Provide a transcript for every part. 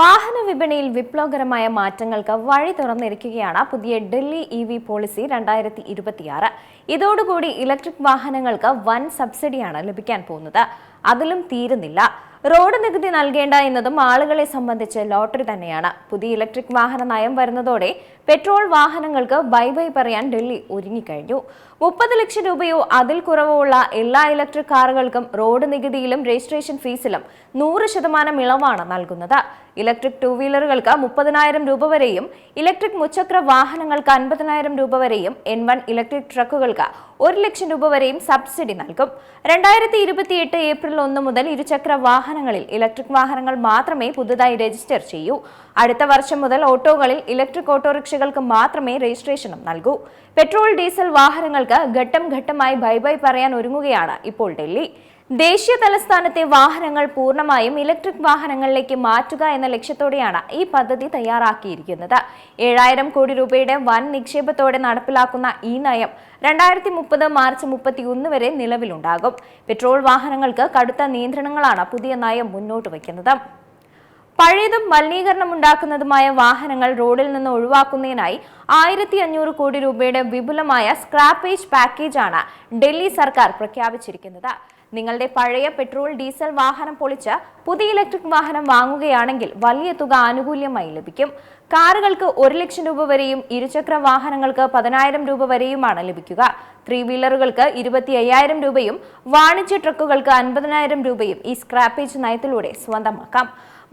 വാഹന വിപണിയിൽ വിപ്ലവകരമായ മാറ്റങ്ങൾക്ക് വഴി തുറന്നിരിക്കുകയാണ് പുതിയ ഡൽഹി EV പോളിസി 2026. ഇതോടുകൂടി ഇലക്ട്രിക് വാഹനങ്ങൾക്ക് വൻ സബ്സിഡിയാണ് ലഭിക്കാൻ പോകുന്നത്. അതിലും തീരുന്നില്ല. റോഡ് നികുതി നൽകേണ്ട എന്നതും ആളുകളെ സംബന്ധിച്ച് ലോട്ടറി തന്നെയാണ്. പുതിയ ഇലക്ട്രിക് വാഹന നയം വരുന്നതോടെ പെട്രോൾ വാഹനങ്ങൾക്ക് ബൈ ബൈ പറയാൻ ഡൽഹി ഒരുങ്ങിക്കഴിഞ്ഞു. 30 ലക്ഷം രൂപയോ അതിൽ കുറവോ ഉള്ള എല്ലാ ഇലക്ട്രിക് കാറുകൾക്കും റോഡ് നികുതിയിലും രജിസ്ട്രേഷൻ ഫീസിലും 100% ഇളവാണ് നൽകുന്നത്. ഇലക്ട്രിക് 2 വീലറുകൾക്ക് 30,000 രൂപ വരെയും ഇലക്ട്രിക് മുച്ചക്ര വാഹനങ്ങൾക്ക് 50,000 രൂപ വരെയും N1 ഇലക്ട്രിക് ട്രക്കുകൾക്ക് 1 ലക്ഷം രൂപ വരെയും സബ്സിഡി നൽകും. 2028 ഏപ്രിൽ 1 മുതൽ ഇരുചക്ര വാഹനങ്ങളിൽ ഇലക്ട്രിക് വാഹനങ്ങൾ മാത്രമേ പുതുതായി രജിസ്റ്റർ ചെയ്യൂ. അടുത്ത വർഷം മുതൽ ഓട്ടോകളിൽ ഇലക്ട്രിക് ഓട്ടോറിക്ഷകൾക്ക് മാത്രമേ രജിസ്ട്രേഷനും നൽകൂ. പെട്രോൾ ഡീസൽ വാഹനങ്ങൾക്ക് ഘട്ടം ഘട്ടമായി ബൈ ബൈ പറയാൻ ഒരുങ്ങുകയാണ് ഇപ്പോൾ ഡൽഹി. ദേശീയ തലസ്ഥാനത്തെ വാഹനങ്ങൾ പൂർണ്ണമായും ഇലക്ട്രിക് വാഹനങ്ങളിലേക്ക് മാറ്റുക എന്ന ലക്ഷ്യത്തോടെയാണ് ഈ പദ്ധതി തയ്യാറാക്കിയിരിക്കുന്നത്. 7,000 കോടി രൂപയുടെ വൻ നിക്ഷേപത്തോടെ നടപ്പിലാക്കുന്ന ഈ നയം 2030 മാർച്ച് 31 വരെ നിലവിലുണ്ടാകും. പെട്രോൾ വാഹനങ്ങൾക്ക് കടുത്ത നിയന്ത്രണങ്ങളാണ് പുതിയ നയം മുന്നോട്ട് വയ്ക്കുന്നത്. പഴയതും മലിനീകരണമുണ്ടാക്കുന്നതുമായ വാഹനങ്ങൾ റോഡിൽ നിന്ന് ഒഴിവാക്കുന്നതിനായി 1,500 കോടി രൂപയുടെ വിപുലമായ സ്ക്രാപ്പേജ് പാക്കേജാണ് ഡൽഹി സർക്കാർ പ്രഖ്യാപിച്ചിരിക്കുന്നത്. നിങ്ങളുടെ പഴയ പെട്രോൾ ഡീസൽ വാഹനം പൊളിച്ച് പുതിയ ഇലക്ട്രിക് വാഹനം വാങ്ങുകയാണെങ്കിൽ വലിയ തുക ആനുകൂല്യമായി ലഭിക്കും. കാറുകൾക്ക് 1 ലക്ഷം രൂപ വരെയും ഇരുചക്ര വാഹനങ്ങൾക്ക് 10,000 രൂപ വരെയുമാണ് ലഭിക്കുക. 3 വീലറുകൾക്ക് 25,000 രൂപയും വാണിജ്യ ട്രക്കുകൾക്ക് 50,000 രൂപയും ഈ സ്ക്രാപ്പേജ് നയത്തിലൂടെ സ്വന്തമാക്കാം.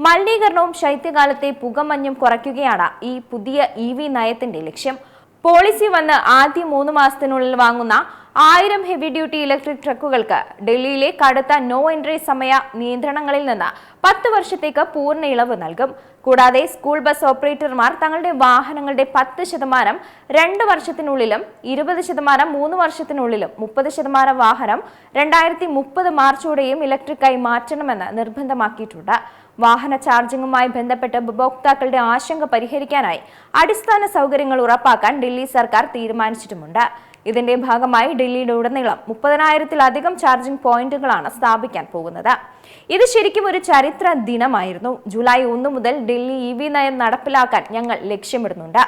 മലിനീകരണവും ശൈത്യകാലത്തെ പുകമഞ്ഞും കുറയ്ക്കുകയാണ് ഈ പുതിയ EV നയത്തിന്റെ ലക്ഷ്യം. പോളിസി വന്ന് ആദ്യ 3 മാസത്തിനുള്ളിൽ വാങ്ങുന്ന 1000 ഹെവി ഡ്യൂട്ടി ഇലക്ട്രിക് ട്രക്കുകൾക്ക് ഡൽഹിയിലെ കടുത്ത നോ എൻട്രി സമയ നിയന്ത്രണങ്ങളിൽ നിന്ന് 10 വർഷത്തേക്ക് പൂർണ്ണ ഇളവ് നൽകും. കൂടാതെ സ്കൂൾ ബസ് ഓപ്പറേറ്റർമാർ തങ്ങളുടെ വാഹനങ്ങളുടെ 10% 2 വർഷത്തിനുള്ളിലും 20% 3 വർഷത്തിനുള്ളിലും 30% വാഹനം 2030 മാർച്ചോടെയും ഇലക്ട്രിക്കായി മാറ്റണമെന്ന് നിർബന്ധമാക്കിയിട്ടുണ്ട്. വാഹന ചാർജിംഗുമായി ബന്ധപ്പെട്ട് ഉപഭോക്താക്കളുടെ ആശങ്ക പരിഹരിക്കാനായി അടിസ്ഥാന സൗകര്യങ്ങൾ ഉറപ്പാക്കാൻ ഡൽഹി സർക്കാർ തീരുമാനിച്ചിട്ടുമുണ്ട്. ഇതിന്റെ ഭാഗമായി ഡൽഹിയിലുടനീളം 30,000-ത്തിലധികം ചാർജിംഗ് പോയിന്റുകളാണ് സ്ഥാപിക്കാൻ പോകുന്നത്. ഇത് ശരിക്കും ഒരു ചരിത്ര ദിനമായിരുന്നു. ജൂലൈ 1 മുതൽ ഡൽഹി EV നയം നടപ്പിലാക്കാൻ ഞങ്ങൾ ലക്ഷ്യമിടുന്നുണ്ട്.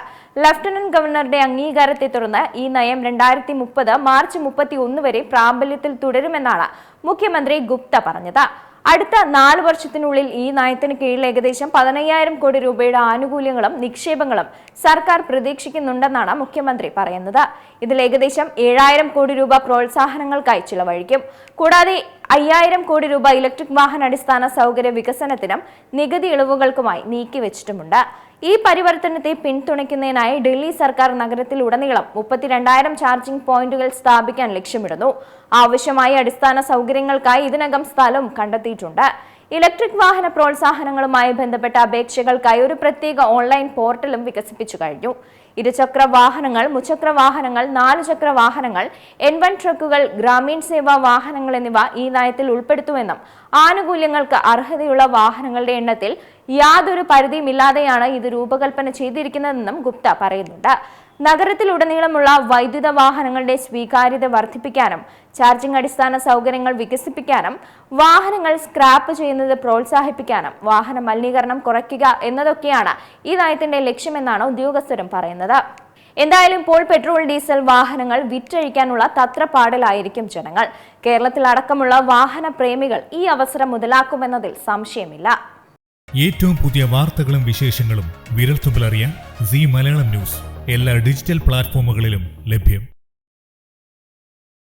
ലഫ്റ്റനന്റ് ഗവർണറുടെ അംഗീകാരത്തെ തുടർന്ന് ഈ നയം 2030 മാർച്ച് 31 വരെ പ്രാബല്യത്തിൽ തുടരുമെന്നാണ് മുഖ്യമന്ത്രി ഗുപ്ത പറഞ്ഞത്. അടുത്ത 4 വർഷത്തിനുള്ളിൽ ഈ നയത്തിന് കീഴിൽ ഏകദേശം 15,000 കോടി രൂപയുടെ ആനുകൂല്യങ്ങളും നിക്ഷേപങ്ങളും സർക്കാർ പ്രതീക്ഷിക്കുന്നുണ്ടെന്നാണ് മുഖ്യമന്ത്രി പറയുന്നത്. ഇതിൽ ഏകദേശം 7,000 കോടി രൂപ പ്രോത്സാഹനങ്ങൾക്കായി ചിലവഴിക്കും. കൂടാതെ 5,000 കോടി രൂപ ഇലക്ട്രിക് വാഹന അടിസ്ഥാന സൗകര്യ വികസനത്തിനും നികുതി ഇളവുകൾക്കുമായി നീക്കിവെച്ചിട്ടുമുണ്ട്. ഈ പരിവർത്തനത്തെ പിന്തുണയ്ക്കുന്നതിനായി ഡൽഹി സർക്കാർ നഗരത്തിലുടനീളം 32,000 ചാർജിംഗ് പോയിന്റുകൾ സ്ഥാപിക്കാൻ ലക്ഷ്യമിടുന്നു. ആവശ്യമായ അടിസ്ഥാന സൗകര്യങ്ങൾക്കായി ഇതിനകം സ്ഥലവും കണ്ടെത്തിയിട്ടുണ്ട്. ഇലക്ട്രിക് വാഹന പ്രോത്സാഹനങ്ങളുമായി ബന്ധപ്പെട്ട അപേക്ഷകൾക്കായി ഒരു പ്രത്യേക ഓൺലൈൻ പോർട്ടലും വികസിപ്പിച്ചു കഴിഞ്ഞു. ഇരുചക്ര വാഹനങ്ങൾ, മുച്ചക്ര വാഹനങ്ങൾ, 4 ചക്ര വാഹനങ്ങൾ, N1 ട്രക്കുകൾ, ഗ്രാമീൺ സേവാ വാഹനങ്ങൾ എന്നിവ ഈ നയത്തിൽ ഉൾപ്പെടുത്തുമെന്നും ആനുകൂല്യങ്ങൾക്ക് അർഹതയുള്ള വാഹനങ്ങളുടെ എണ്ണത്തിൽ യാതൊരു പരിധിയുമില്ലാതെയാണ് ഇത് രൂപകൽപ്പന ചെയ്തിരിക്കുന്നതെന്നും ഗുപ്ത പറയുന്നുണ്ട്. നഗരത്തിലുടനീളമുള്ള വൈദ്യുത വാഹനങ്ങളുടെ സ്വീകാര്യത വർദ്ധിപ്പിക്കാനും ചാർജിംഗ് അടിസ്ഥാന സൗകര്യങ്ങൾ വികസിപ്പിക്കാനും വാഹനങ്ങൾ സ്ക്രാപ്പ് ചെയ്യുന്നത് പ്രോത്സാഹിപ്പിക്കാനും വാഹന മലിനീകരണം കുറയ്ക്കുക എന്നതൊക്കെയാണ് ഈ നയത്തിന്റെ ലക്ഷ്യമെന്നാണ് ഉദ്യോഗസ്ഥരും പറയുന്നത്. എന്തായാലും ഇപ്പോൾ പെട്രോൾ ഡീസൽ വാഹനങ്ങൾ വിറ്റഴിക്കാനുള്ള തത്രപ്പാടിലായിരിക്കും ജനങ്ങൾ. കേരളത്തിലടക്കമുള്ള വാഹന പ്രേമികൾ ഈ അവസരം മുതലാക്കുമെന്നതിൽ സംശയമില്ല. ഏറ്റവും പുതിയ വാർത്തകളും വിശേഷങ്ങളും വിരൽത്തുമ്പിലറിയാൻ സീ മലയാളം ന്യൂസ് എല്ലാ ഡിജിറ്റൽ പ്ലാറ്റ്ഫോമുകളിലും ലഭ്യം.